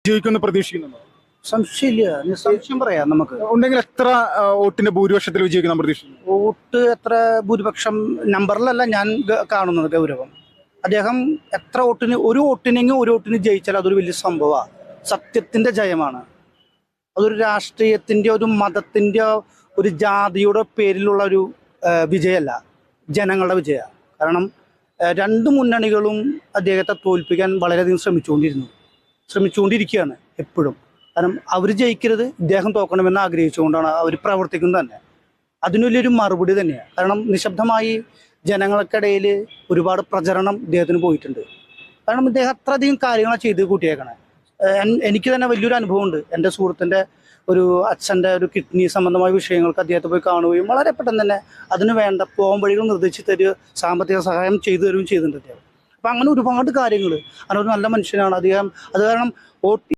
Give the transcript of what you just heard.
ജയിക്കുമെന്ന് പ്രതീക്ഷിക്കുന്നുണ്ടോ? സംശയമില്ല, നിസ്സംശയം പറയാം. നമുക്ക് ഉണ്ടെങ്കിൽ എത്ര വോട്ടിന്റെ ഭൂരിപക്ഷത്തിൽ വിജയിക്കുന്ന പ്രതീക്ഷിക്കുന്നു? വോട്ട് എത്ര ഭൂരിപക്ഷം നമ്പറിലല്ല ഞാൻ കാണുന്നത് ഗൗരവം. അദ്ദേഹം എത്ര വോട്ടിന്, ഒരു വോട്ടിനെങ്കിൽ ഒരു വോട്ടിന് ജയിച്ചാൽ അതൊരു വലിയ സംഭവമാണ്. സത്യത്തിന്റെ ജയമാണ്. അതൊരു രാഷ്ട്രീയത്തിന്റെ, ഒരു മതത്തിന്റെ, ഒരു ജാതിയുടെ പേരിലുള്ള ഒരു വിജയമല്ല, ജനങ്ങളുടെ വിജയമാണ്. കാരണം രണ്ട് മുന്നണികളും അദ്ദേഹത്തെ തോൽപ്പിക്കാൻ വളരെയധികം ശ്രമിച്ചുകൊണ്ടിരിക്കുകയാണ് എപ്പോഴും. കാരണം അവർ ജയിക്കരുത്, ഇദ്ദേഹം തോക്കണമെന്ന് ആഗ്രഹിച്ചുകൊണ്ടാണ് അവർ പ്രവർത്തിക്കുന്നത് തന്നെ. അതിന് വലിയൊരു മറുപടി തന്നെയാണ്. കാരണം നിശബ്ദമായി ജനങ്ങൾക്കിടയിൽ ഒരുപാട് പ്രചരണം ഇദ്ദേഹത്തിന് പോയിട്ടുണ്ട്. കാരണം ഇദ്ദേഹം അത്രയധികം കാര്യങ്ങളാണ് ചെയ്ത് കൂട്ടിയേക്കണേ. എനിക്ക് തന്നെ വലിയൊരു അനുഭവമുണ്ട്. എൻ്റെ സുഹൃത്തിൻ്റെ ഒരു അച്ഛൻ്റെ ഒരു കിഡ്നി സംബന്ധമായ വിഷയങ്ങൾക്ക് അദ്ദേഹത്തെ പോയി കാണുകയും വളരെ പെട്ടെന്ന് തന്നെ അതിന് വേണ്ട പോകാൻ വഴികൾ നിർദ്ദേശിച്ച് തരിക, സാമ്പത്തിക സഹായം ചെയ്തു തരുകയും ചെയ്തിട്ടുണ്ട് അദ്ദേഹം. അപ്പം അങ്ങനെ ഒരുപാട് കാര്യങ്ങൾ. അങ്ങനെ ഒരു നല്ല മനുഷ്യനാണ് അദ്ദേഹം. അത് കാരണം വോട്ട്